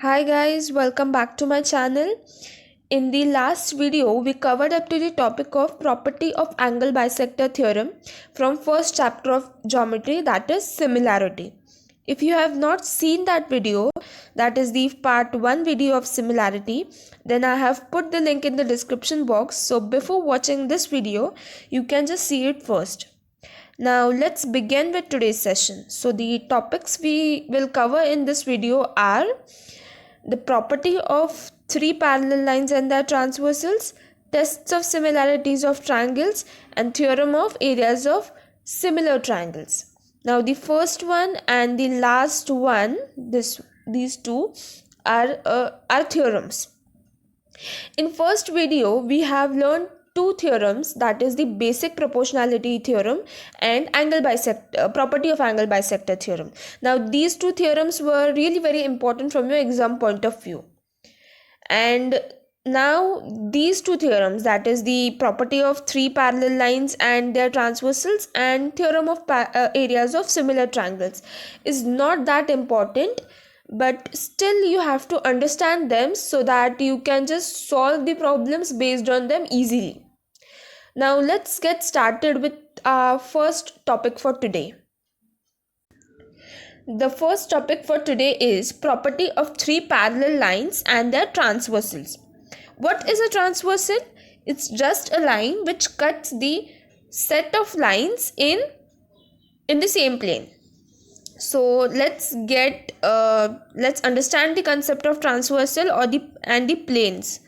Hi guys, welcome back to my channel. In the last video, we covered up to the topic of property of angle bisector theorem from first chapter of geometry, that is similarity. If you have not seen that video, that is the part 1 video of similarity, then I have put the link in the description box. So before watching this video, you can just see it first. Now let's begin with today's session. So the topics we will cover in this video are the property of three parallel lines and their transversals, tests of similarities of triangles, and theorem of areas of similar triangles. Now the first one and the last one, these two are theorems. In first video, we have learned two theorems, that is the basic proportionality theorem and property of angle bisector theorem. Now these two theorems were really very important from your exam point of view. And now these two theorems, that is the property of three parallel lines and their transversals and theorem of areas of similar triangles, is not that important, but still you have to understand them so that you can just solve the problems based on them easily. Now let's get started with our first topic for today. The first topic for today is property of three parallel lines and their transversals. What is a transversal? It's just a line which cuts the set of lines in the same plane. So let's understand the concept of transversal and the planes.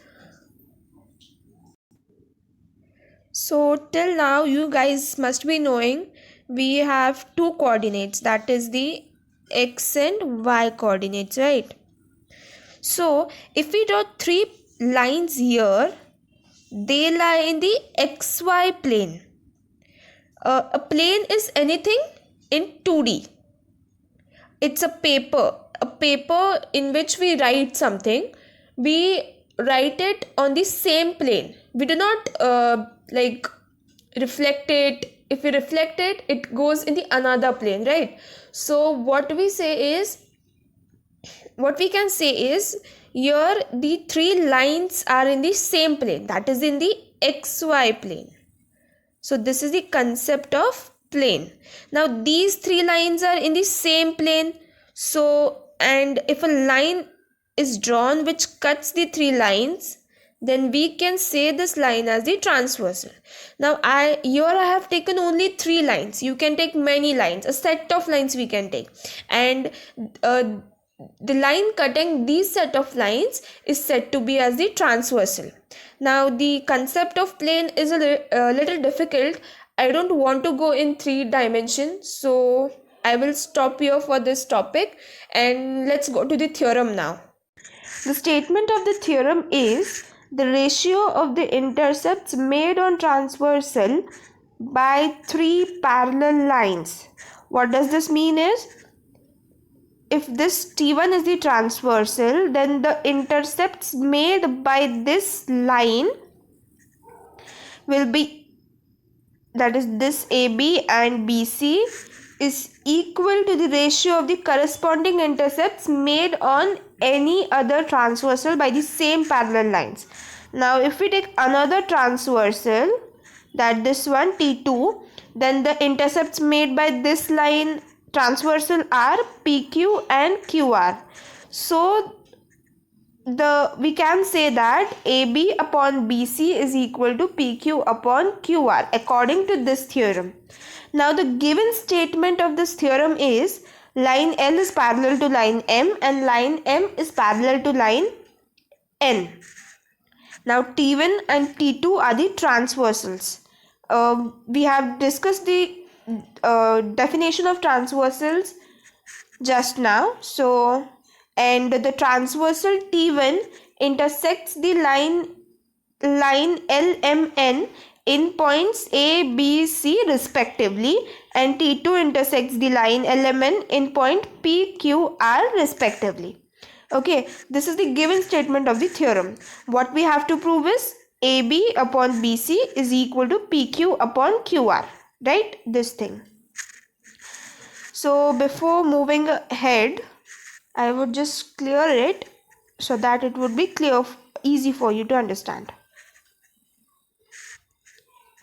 So till now you guys must be knowing we have two coordinates, that is the x and y coordinates, right? So if we draw three lines here, they lie in the xy plane. A plane is anything in 2D. It's a paper in which we write something. We write it on the same plane. We do not reflect it. If we reflect it, it goes in the another plane, right? So what we can say is here the three lines are in the same plane, that is in the xy plane. So this is the concept of plane. Now these three lines are in the same plane. So, and if a line is drawn which cuts the three lines, then we can say this line as the transversal. Now I have taken only three lines. You can take many lines, a set of lines we can take, and the line cutting these set of lines is said to be as the transversal. Now the concept of plane is a little difficult. I don't want to go in 3 dimensions, so I will stop here for this topic and let's go to the theorem now. The statement of the theorem is the ratio of the intercepts made on transversal by three parallel lines. What does this mean is, if this T1 is the transversal, then the intercepts made by this line will be, that is this AB and BC, is equal to the ratio of the corresponding intercepts made on any other transversal by the same parallel lines. Now if we take another transversal, that this one T2, then the intercepts made by this line transversal are PQ and QR. So we can say that AB upon BC is equal to PQ upon QR according to this theorem. Now the given statement of this theorem is line L is parallel to line M and line M is parallel to line N. Now T1 and T2 are the transversals. We have discussed the definition of transversals just now. So, and the transversal T1 intersects the line LMN in points A, B, C respectively, and T2 intersects the line LMN in point P, Q, R respectively. Okay, this is the given statement of the theorem. What we have to prove is AB upon BC is equal to PQ upon QR, right? This thing. So before moving ahead, I would just clear it. so that it would be clear, easy for you to understand.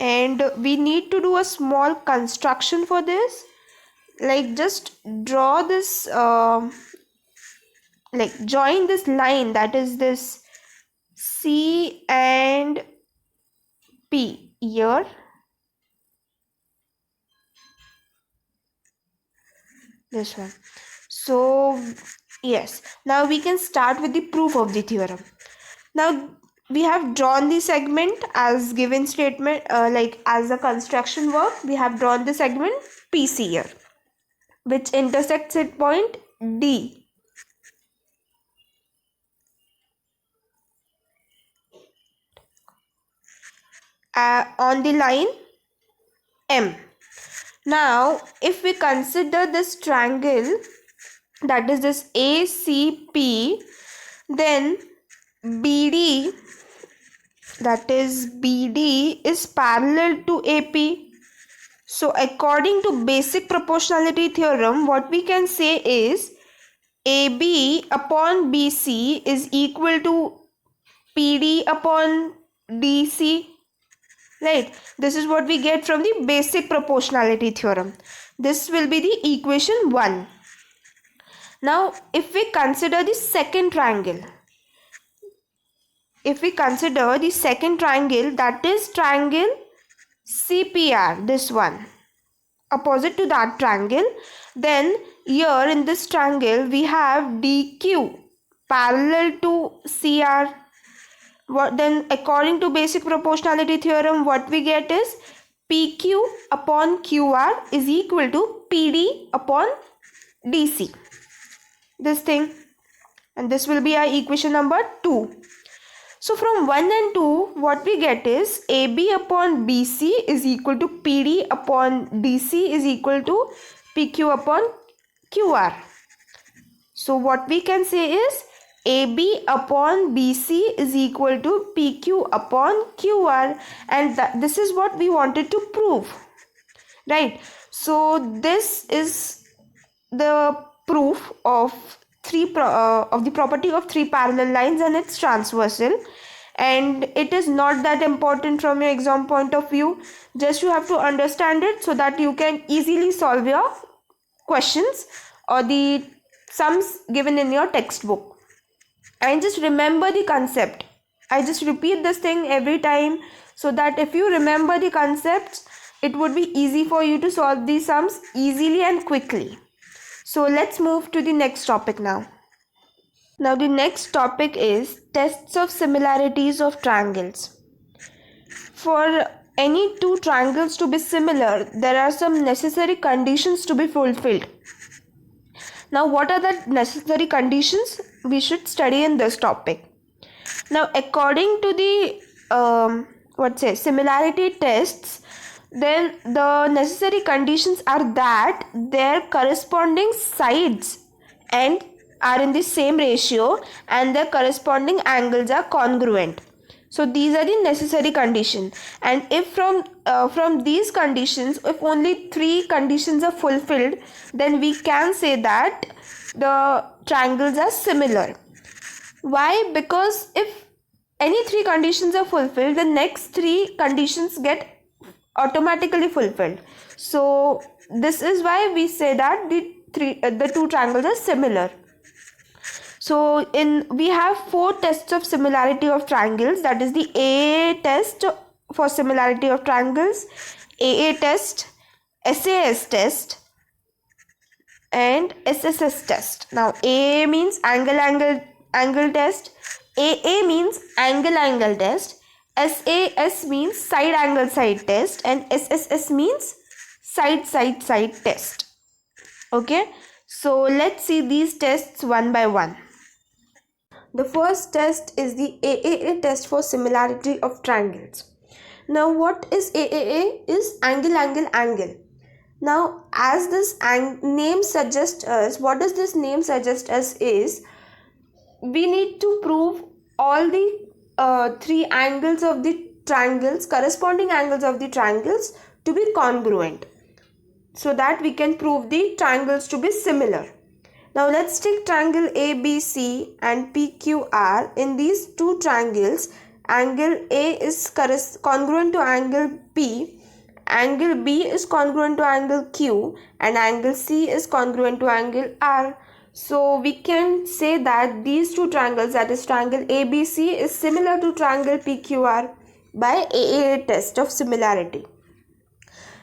And we need to do a small construction for this, like just draw this like join this line, that is this C and P here. This one. So yes, now we can start with the proof of the theorem. Now we have drawn the segment as given statement, like as a construction work, we have drawn the segment PC here, which intersects at point D. On the line M. Now, if we consider this triangle, that is this ACP, then BD, that is BD, is parallel to AP. So, according to basic proportionality theorem, what we can say is AB upon BC is equal to PD upon DC. Right, this is what we get from the basic proportionality theorem. This will be the equation 1. Now, if we consider the second triangle, that is triangle CPR, this one, opposite to that triangle, then here in this triangle we have DQ parallel to CR. Then according to basic proportionality theorem, what we get is PQ upon QR is equal to PD upon DC. This thing, and this will be our equation number 2. So from 1 and 2, what we get is AB upon BC is equal to PD upon DC is equal to PQ upon QR. So what we can say is AB upon BC is equal to PQ upon QR, and this is what we wanted to prove, right? So this is the proof of the property of three parallel lines and its transversal, and it is not that important from your exam point of view. Just you have to understand it so that you can easily solve your questions or the sums given in your textbook. And just remember the concept. I just repeat this thing every time so that if you remember the concepts, it would be easy for you to solve these sums easily and quickly. So let's move to the next topic now. Now the next topic is tests of similarities of triangles. For any two triangles to be similar, there are some necessary conditions to be fulfilled. Now, what are the necessary conditions? We should study in this topic. Now, according to the similarity tests, then the necessary conditions are that their corresponding sides and are in the same ratio and their corresponding angles are congruent. So these are the necessary conditions, and if from these conditions, if only 3 conditions are fulfilled, then we can say that the triangles are similar. Why? Because if any 3 conditions are fulfilled, the next 3 conditions get automatically fulfilled. So this is why we say that the 2 triangles are similar. So we have 4 tests of similarity of triangles, that is the AA test for similarity of triangles, AA test, SAS test and SSS test. Now AA means angle test, AA means angle test, SAS means side angle test, and SSS means side test. Okay, so let's see these tests one by one. The first test is the AAA test for similarity of triangles. Now what is AAA? Is angle. Now as this name suggests us, what does this name suggest us is, we need to prove all the 3 angles of the triangles, corresponding angles of the triangles to be congruent, so that we can prove the triangles to be similar. Now let's take triangle ABC and PQR. In these two triangles, angle A is congruent to angle P, angle B is congruent to angle Q, and angle C is congruent to angle R. So we can say that these two triangles, that is triangle ABC, is similar to triangle PQR by AAA test of similarity.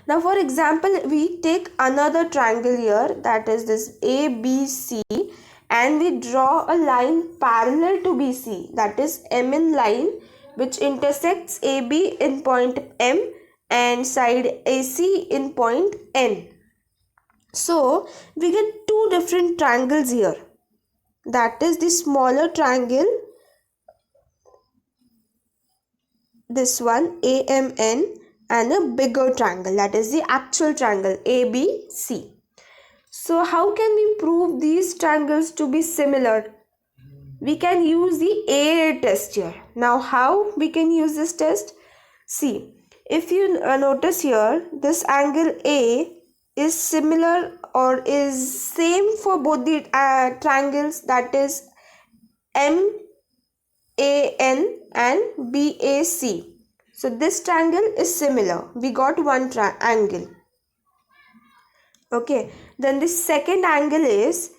Now for example, we take another triangle here, that is this ABC, and we draw a line parallel to BC, that is MN line, which intersects AB in point M and side AC in point N. So we get two different triangles here, that is the smaller triangle, this one AMN, and a bigger triangle, that is the actual triangle ABC. So how can we prove these triangles to be similar? We can use the AAA test here. Now how we can use this test? See, if you notice here, this angle A is similar or is same for both the triangles, that is MAN and BAC. So this triangle is similar. We got one angle. Okay, then the second angle is,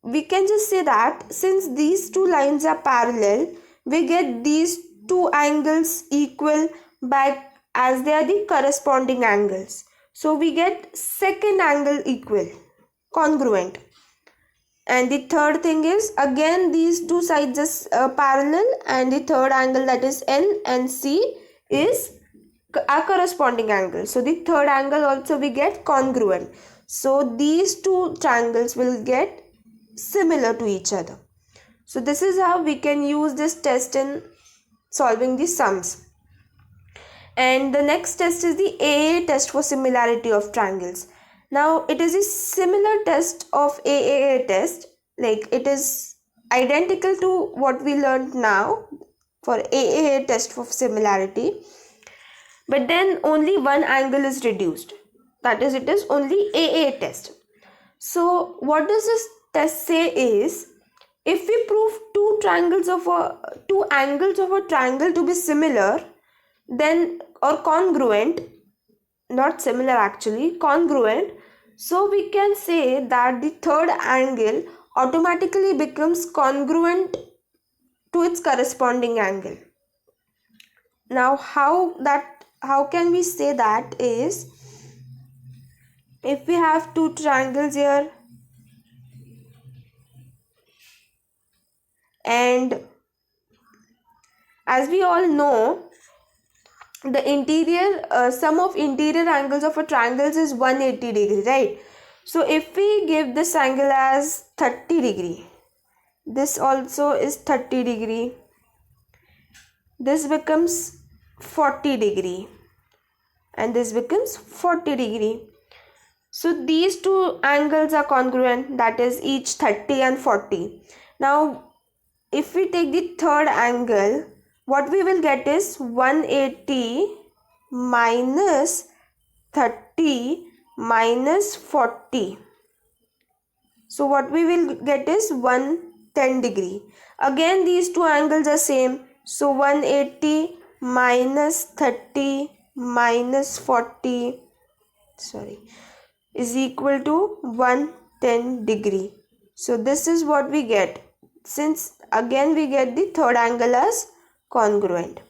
we can just say that since these two lines are parallel, we get these two angles equal by, as they are the corresponding angles. So we get second angle equal, congruent. And the third thing is, again these two sides is parallel, and the third angle, that is N and C, is a corresponding angle. So the third angle also we get congruent. So these two triangles will get similar to each other. So this is how we can use this test in solving the sums. And the next test is the AAA test for similarity of triangles. Now it is a similar test of AAA test, like it is identical to what we learned now for AAA test for similarity, but then only one angle is reduced, that is, it is only AA test. So what does this test say is, if we prove two angles of a triangle to be similar, then, or congruent, not similar actually, congruent, so we can say that the third angle automatically becomes congruent to its corresponding angle. Now how can we say that is, if we have two triangles here, and as we all know, the interior sum of interior angles of a triangle is 180 degree, right? So if we give this angle as 30 degree, this also is 30 degree, this becomes 40 degree, and this becomes 40 degree. So these two angles are congruent, that is each 30 and 40. Now if we take the third angle, what we will get is 180 minus 30 minus 40. So what we will get is 110 degree. Again these two angles are same. So 180 minus 30 minus 40 is equal to 110 degree. So this is what we get, since again we get the third angle as congruent.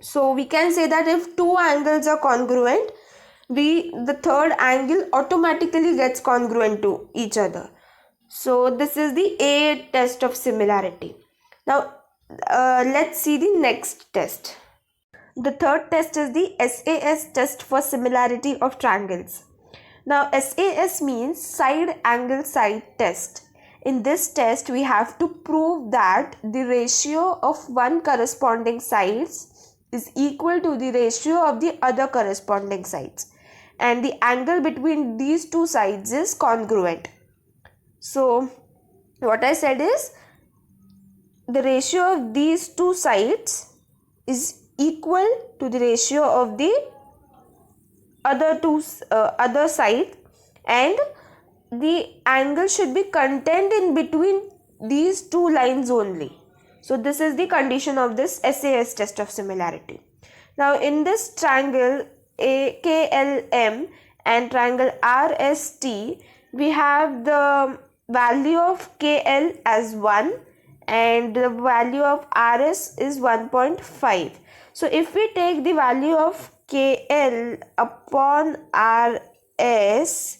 So we can say that if two angles are congruent, the third angle automatically gets congruent to each other. So this is the A test of similarity. Now let's see the next test. The third test is the SAS test for similarity of triangles. Now SAS means side angle side test. In this test, we have to prove that the ratio of one corresponding sides is equal to the ratio of the other corresponding sides, and the angle between these two sides is congruent. So what I said is, the ratio of these two sides is equal to the ratio of the other side, and the angle should be contained in between these two lines only. So this is the condition of this SAS test of similarity. Now in this triangle KLM and triangle RST, we have the value of KL as 1 and the value of RS is 1.5. So if we take the value of KL upon RS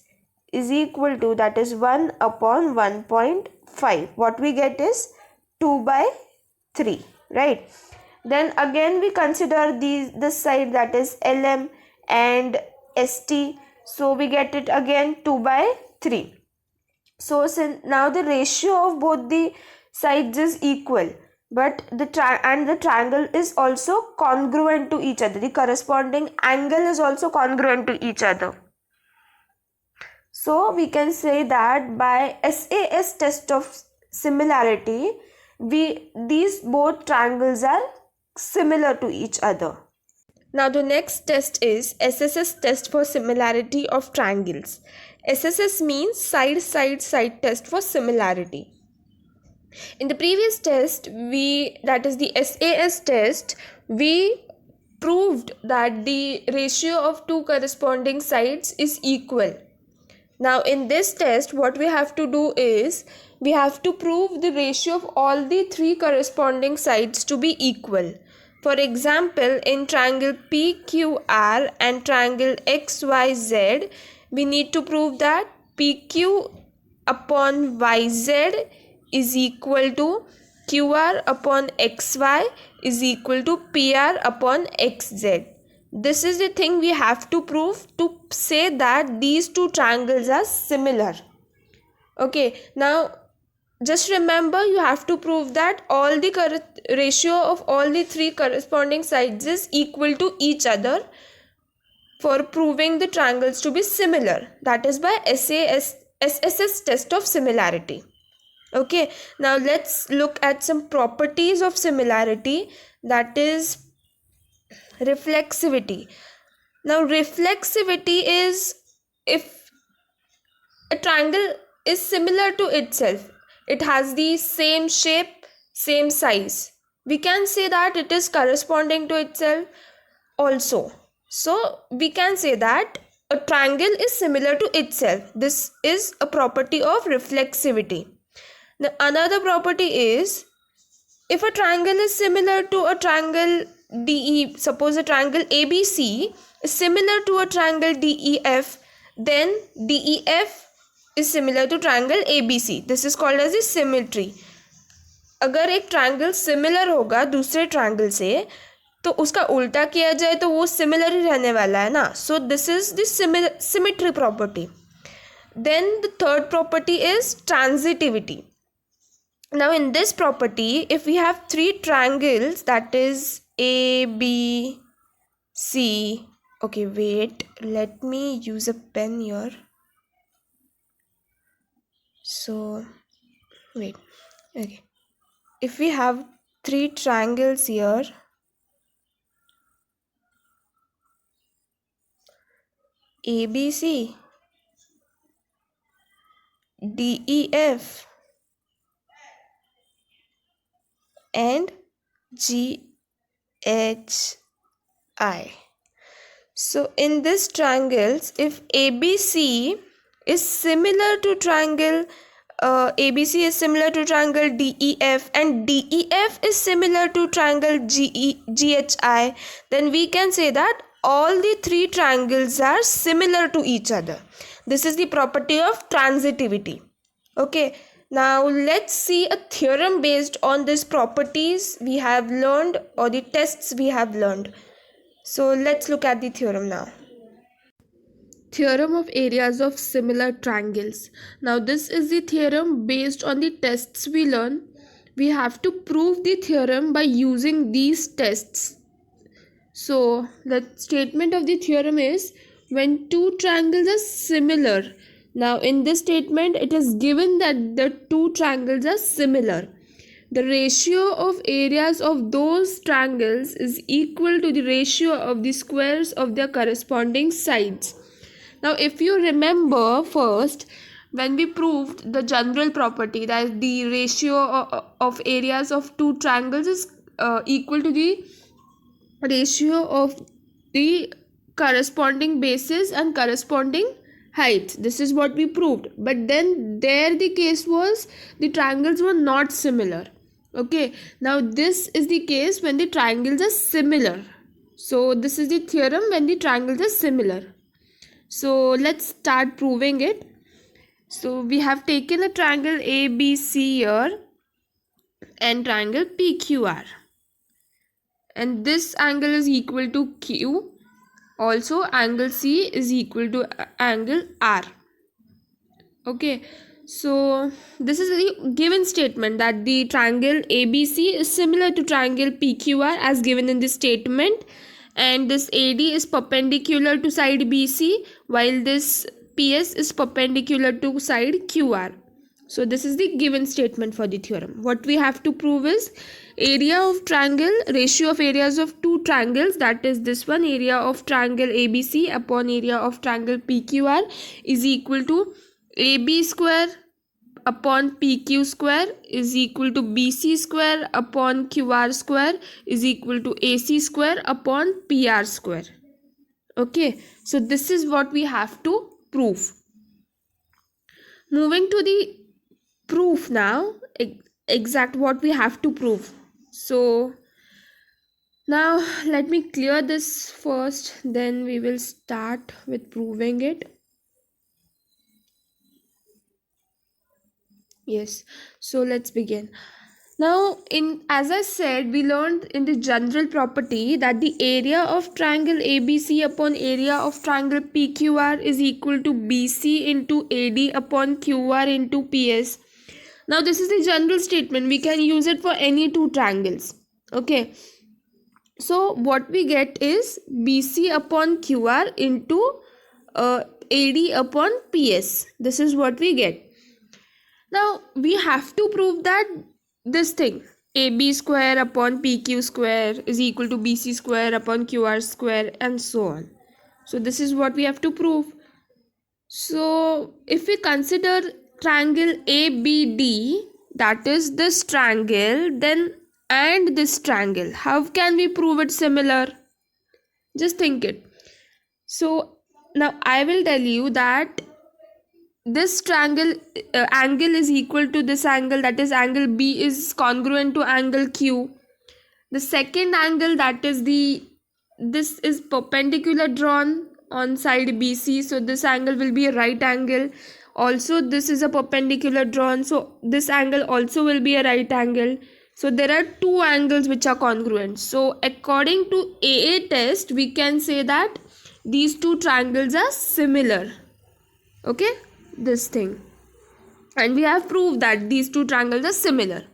is equal to, that is 1 upon 1.5, what we get is 2/3, right? Then again we consider this side, that is LM and ST, so we get it again 2/3. So since now the ratio of both the sides is equal, but the triangle is also congruent to each other, the corresponding angle is also congruent to each other. So we can say that by SAS test of similarity, these both triangles are similar to each other. Now the next test is SSS test for similarity of triangles. SSS means side test for similarity. In the previous test, that is the SAS test, we proved that the ratio of two corresponding sides is equal. Now in this test, what we have to do is, we have to prove the ratio of all the three corresponding sides to be equal. For example, in triangle PQR and triangle XYZ, we need to prove that PQ upon YZ is equal to QR upon XY is equal to PR upon XZ. This is the thing we have to prove to say that these two triangles are similar. Okay, now just remember, you have to prove that all the ratio of all the three corresponding sides is equal to each other for proving the triangles to be similar. That is by SSS test of similarity. Okay, now let's look at some properties of similarity, that is reflexivity. Now reflexivity is, if a triangle is similar to itself, it has the same shape, same size, we can say that it is corresponding to itself also. So we can say that a triangle is similar to itself. This is a property of reflexivity. The another property is, if a triangle is similar to a triangle DE, suppose a triangle ABC is similar to a triangle DEF, then DEF is similar to triangle ABC. This is called as the symmetry. अगर एक triangle similar होगा दूसरे triangle से, तो उसका उल्टा किया जाए तो वो सिमिलर ही रहने वाला है ना. So this is the symmetry property. Then the third property is transitivity. Now in this property, if we have three triangles, that is A, B, C. Okay, wait, let me use a pen here. So wait, okay, if we have three triangles here, ABC, DEF and GHI. So in this triangles, if ABC is similar to triangle ABC is similar to triangle DEF and DEF is similar to triangle GHI, then we can say that all the three triangles are similar to each other. This is the property of transitivity. Okay, now let's see a theorem based on these properties we have learned, or the tests we have learned. So let's look at the theorem now. Theorem of areas of similar triangles. Now this is the theorem based on the tests we learn. We have to prove the theorem by using these tests. So the statement of the theorem is, when two triangles are similar. Now in this statement it is given that the two triangles are similar. The ratio of areas of those triangles is equal to the ratio of the squares of their corresponding sides. Now if you remember, first when we proved the general property that the ratio of areas of two triangles is equal to the ratio of the corresponding bases and corresponding heights. This is what we proved, but then there the case was the triangles were not similar. Okay, now this is the case when the triangles are similar. So this is the theorem when the triangles are similar. So let's start proving it. So we have taken a triangle ABC here and triangle PQR, and this angle is equal to Q. Also angle C is equal to angle R. Okay, so this is the given statement that the triangle ABC is similar to triangle PQR as given in the statement, and this AD is perpendicular to side BC while this PS is perpendicular to side QR. So this is the given statement for the theorem. What we have to prove is area of triangle, ratio of areas of two triangles, that is this one, area of triangle ABC upon area of triangle PQR is equal to AB square upon PQ square is equal to BC square upon QR square is equal to AC square upon PR square. Okay, so this is what we have to prove. Moving to the proof now, exact what we have to prove. So now let me clear this first, then we will start with proving it. Yes, so let's begin. Now, as I said, we learned in the general property that the area of triangle ABC upon area of triangle PQR is equal to BC into AD upon QR into PS. Now, this is the general statement. We can use it for any two triangles. Okay. So, what we get is BC upon QR into AD upon PS. This is what we get. Now, we have to prove that this thing AB square upon PQ square is equal to BC square upon QR square and so on. So, this is what we have to prove. So, if we consider triangle ABD, that is this triangle, then and this triangle, how can we prove it similar? Just think it. So, now I will tell you that this triangle angle is equal to this angle, that is angle B is congruent to angle Q. The second angle, that is this is perpendicular drawn on side BC, so this angle will be a right angle. Also this is a perpendicular drawn, so this angle also will be a right angle. So there are two angles which are congruent. So according to AA test, we can say that these two triangles are similar. Okay, this thing, and we have proved that these two triangles are similar.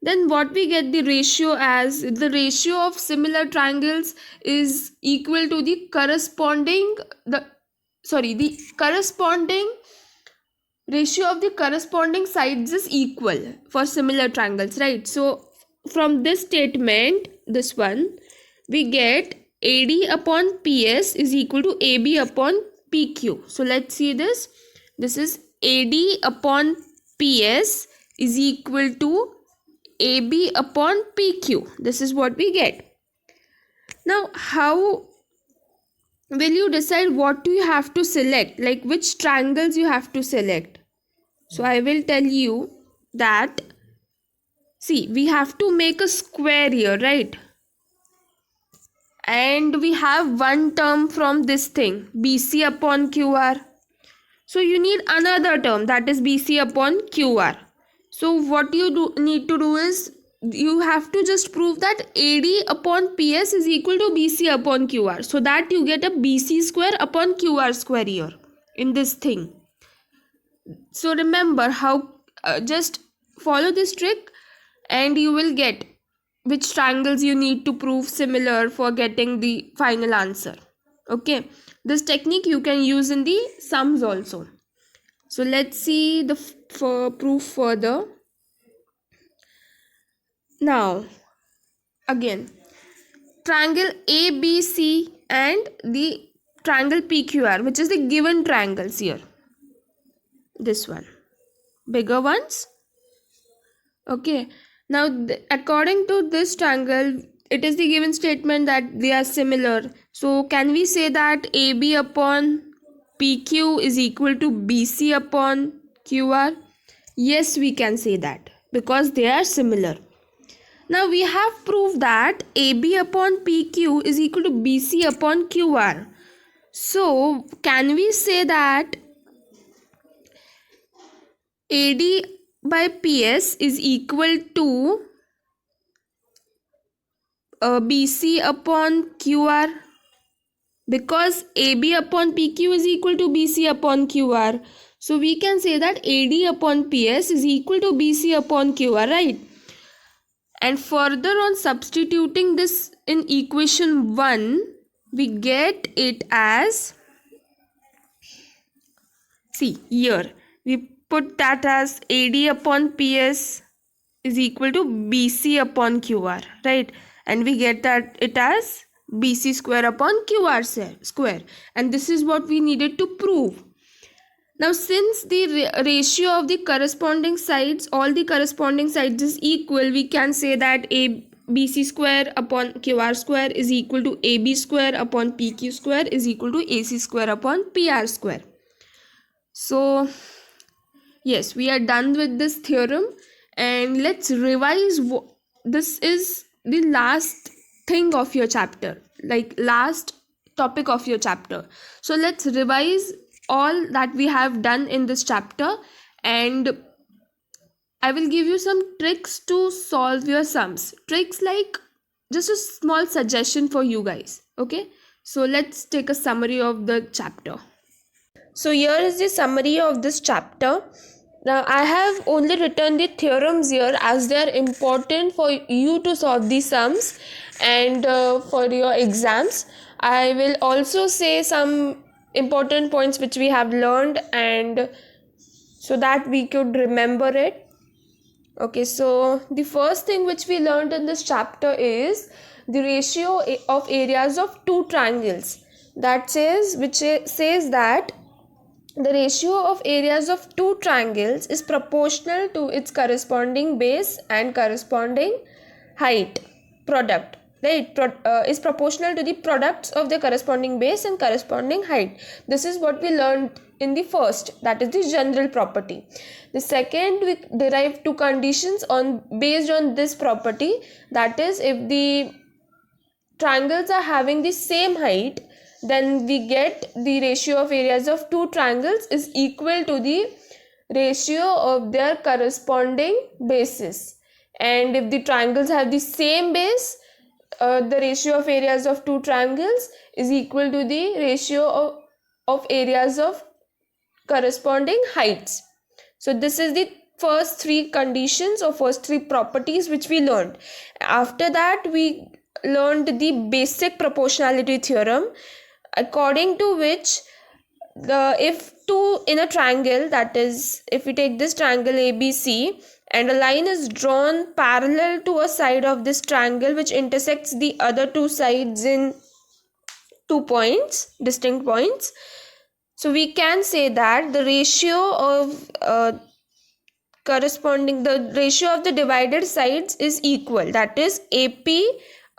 Then what we get the ratio as, the ratio of similar triangles is equal to the corresponding ratio of the corresponding sides is equal for similar triangles, right? So from this statement, this one, we get AD upon PS is equal to AB upon PQ. So let's see this. This is AD upon PS is equal to AB upon PQ. This is what we get. Now, how will you decide what do you have to select? Like which triangles you have to select? So I will tell you that, see, we have to make a square here, right? And we have one term from this thing, BC upon QR. So you need another term, that is BC upon QR. So what you need to do is, you have to just prove that AD upon PS is equal to BC upon QR. So that you get a BC square upon QR square here in this thing. So remember how, just follow this trick and you will get which triangles you need to prove similar for getting the final answer. Okay, this technique you can use in the sums also. So let's see the proof further. Now again, triangle ABC and the triangle PQR, which is the given triangles here. this one, bigger ones. Okay, now according to this triangle, it is the given statement that they are similar. So can we say that AB upon PQ is equal to BC upon QR? Yes, we can say that because they are similar. Now we have proved that AB upon PQ is equal to BC upon QR. So can we say that AD by PS is equal to BC upon QR? Because AB upon PQ is equal to BC upon QR. So we can say that AD upon PS is equal to BC upon QR, right? And further on substituting this in equation 1, we get it as, see here, we put that as AD upon PS is equal to BC upon QR, right? And we get that it as BC square upon QR square. And this is what we needed to prove. Now since the ratio of the corresponding sides, all the corresponding sides is equal, we can say that BC square upon QR square is equal to AB square upon PQ square is equal to AC square upon PR square. So yes, we are done with this theorem, and let's revise. This is the last thing of your chapter, like last topic of your chapter. So let's revise all that we have done in this chapter, and I will give you some tricks to solve your sums. Tricks like just a small suggestion for you guys. Okay, so let's take a summary of the chapter. So here is the summary of this chapter. Now I have only written the theorems here as they are important for you to solve the sums and for your exams. I will also say some important points which we have learned, and so that we could remember it. Okay, so the first thing which we learned in this chapter is the ratio of areas of two triangles. That says that the ratio of areas of two triangles is proportional to its corresponding base and corresponding height product, right? Is proportional to the products of the corresponding base and corresponding height. This is what we learned in the first, that is the general property. The second, we derive two conditions based on this property, that is if the triangles are having the same height, then we get the ratio of areas of two triangles is equal to the ratio of their corresponding bases. And if the triangles have the same base, the ratio of areas of two triangles is equal to the ratio of areas of corresponding heights. So this is the first three conditions or first three properties which we learned. After that, we learned the basic proportionality theorem, according to which if two in a triangle, that is if we take this triangle ABC and a line is drawn parallel to a side of this triangle which intersects the other two sides in 2 points, distinct points, so we can say that the ratio of the ratio of the divided sides is equal, that is AP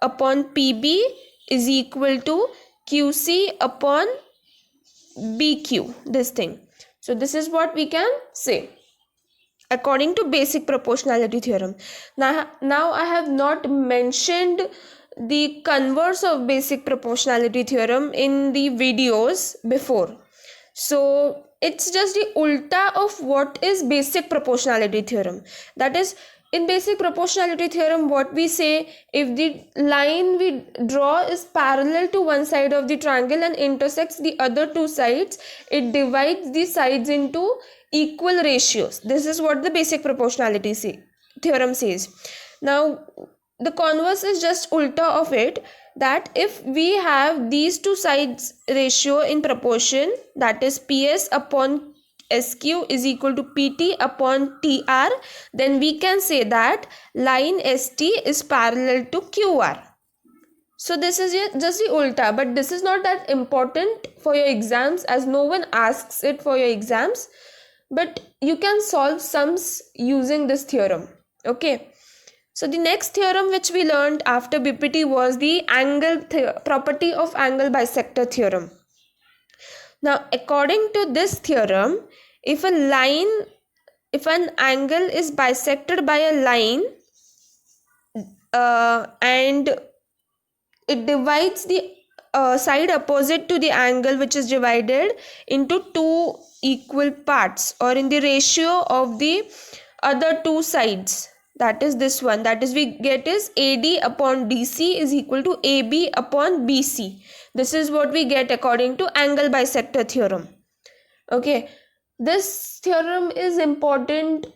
upon PB is equal to QC upon BQ, this thing. So this is what we can say according to basic proportionality theorem. Now I have not mentioned the converse of basic proportionality theorem in the videos before. So it's just the ulta of what is basic proportionality theorem. That is, in basic proportionality theorem, what we say, if the line we draw is parallel to one side of the triangle and intersects the other two sides, it divides the sides into equal ratios. This is what the basic proportionality theorem says. Now the converse is just ulta of it, that if we have these two sides ratio in proportion, that is PS upon SQ is equal to PT upon TR, then we can say that line ST is parallel to QR. So this is just the ulta, but this is not that important for your exams as no one asks it for your exams. but you can solve sums using this theorem. Okay, so the next theorem which we learned after BPT was the property of angle bisector theorem. Now, according to this theorem, if an angle is bisected by a line, and it divides the side opposite to the angle which is divided into two equal parts, or in the ratio of the other two sides, that is this one, that is we get is AD upon DC is equal to AB upon BC. This is what we get according to angle bisector theorem. Okay, this theorem is important.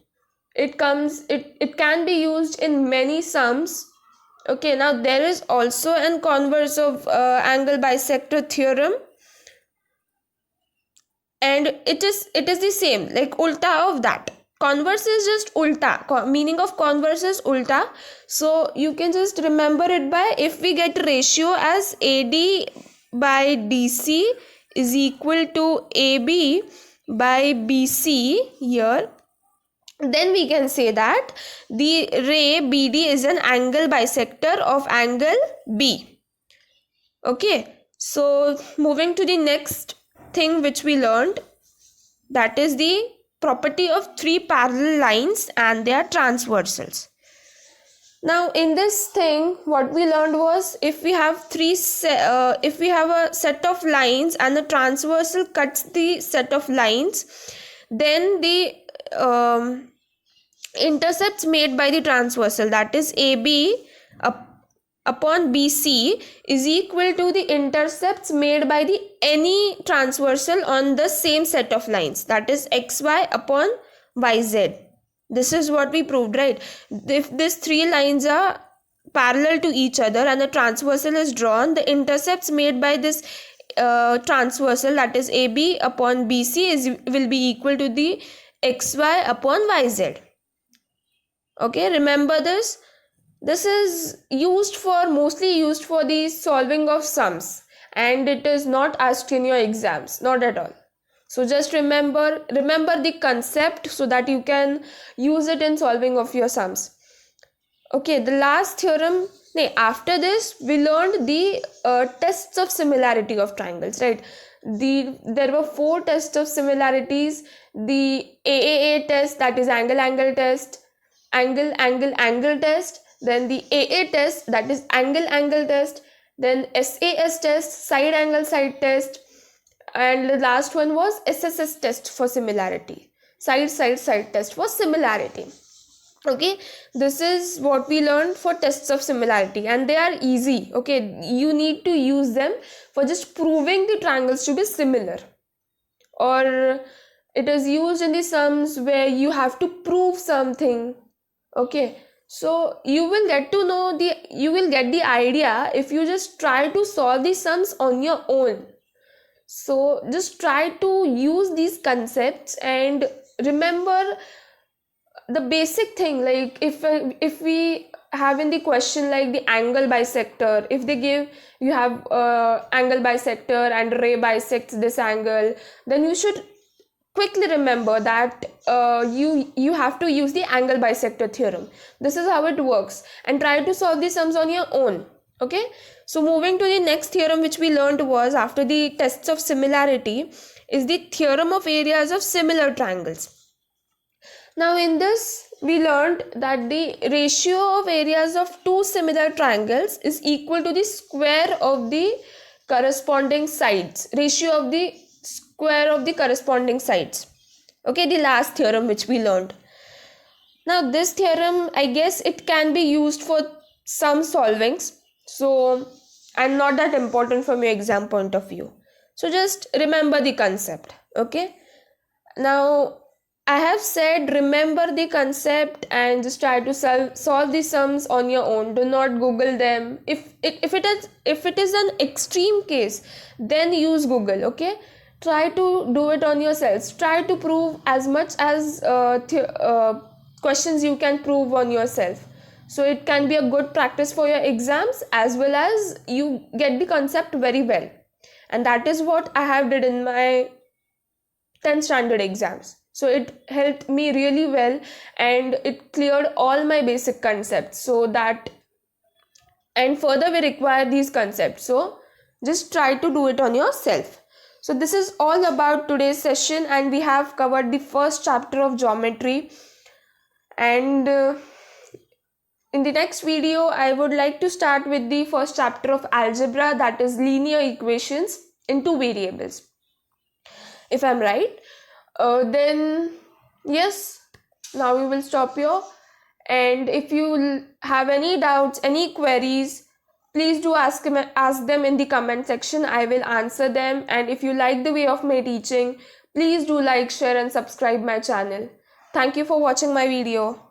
It can be used in many sums. Okay, now there is also an converse of angle bisector theorem, and it is the same, like ulta of that. Converse is just ulta, meaning of converse is ulta. So you can just remember it by, if we get ratio as AD by DC is equal to AB by BC here, then we can say that the ray BD is an angle bisector of angle B. Okay, so moving to the next thing which we learned, that is the property of three parallel lines and their transversals. Now in this thing what we learned was, if we have a set of lines and the transversal cuts the set of lines, then the intercepts made by the transversal, that is AB upon BC, is equal to the intercepts made by the any transversal on the same set of lines, that is XY upon YZ. This is what we proved, right? If these three lines are parallel to each other and the transversal is drawn, the intercepts made by this transversal, that is AB upon BC, will be equal to the XY upon YZ. Okay, remember this. This is mostly used for the solving of sums, and it is not asked in your exams, not at all. So just remember the concept so that you can use it in solving of your sums. Okay, the last theorem, after this we learned the tests of similarity of triangles, right? There were 4 tests of similarities: the AAA test, that is angle test, angle test, then the AA test, that is angle test, then SAS test, side angle side test, and the last one was SSS test for similarity, side test for similarity. Okay, this is what we learned for tests of similarity, and they are easy. Okay, you need to use them for just proving the triangles to be similar, or it is used in the sums where you have to prove something. Okay, so you will get the idea if you just try to solve the sums on your own. So just try to use these concepts and remember the basic thing, like if we have in the question like the angle bisector, if they give you have angle bisector and ray bisects this angle, then you should quickly remember that you have to use the angle bisector theorem. This is how it works, and try to solve the sums on your own. Okay, so moving to the next theorem which we learned was after the tests of similarity is the theorem of areas of similar triangles. Now in this we learned that the ratio of areas of two similar triangles is equal to the square of the corresponding sides, ratio of the square of the corresponding sides. Okay, the last theorem which we learned. Now this theorem, I guess it can be used for some solvings, so and not that important from your exam point of view. So just remember the concept. Okay, now I have said remember the concept and just try to solve the sums on your own. Do not Google them. If it is an extreme case, then use Google. Okay, try to do it on yourselves. Try to prove as much as questions you can prove on yourself. So it can be a good practice for your exams, as well as you get the concept very well. And that is what I have did in my 10th standard exams. So it helped me really well, and it cleared all my basic concepts. So that, and further we require these concepts, so just try to do it on yourself. So this is all about today's session, and we have covered the first chapter of geometry. And in the next video I would like to start with the first chapter of algebra, that is linear equations in two variables, if I'm right. Then yes, now we will stop here. And if you have any doubts, any queries, please do ask them in the comment section. I will answer them. And if you like the way of my teaching, please do like, share and subscribe my channel. Thank you for watching my video.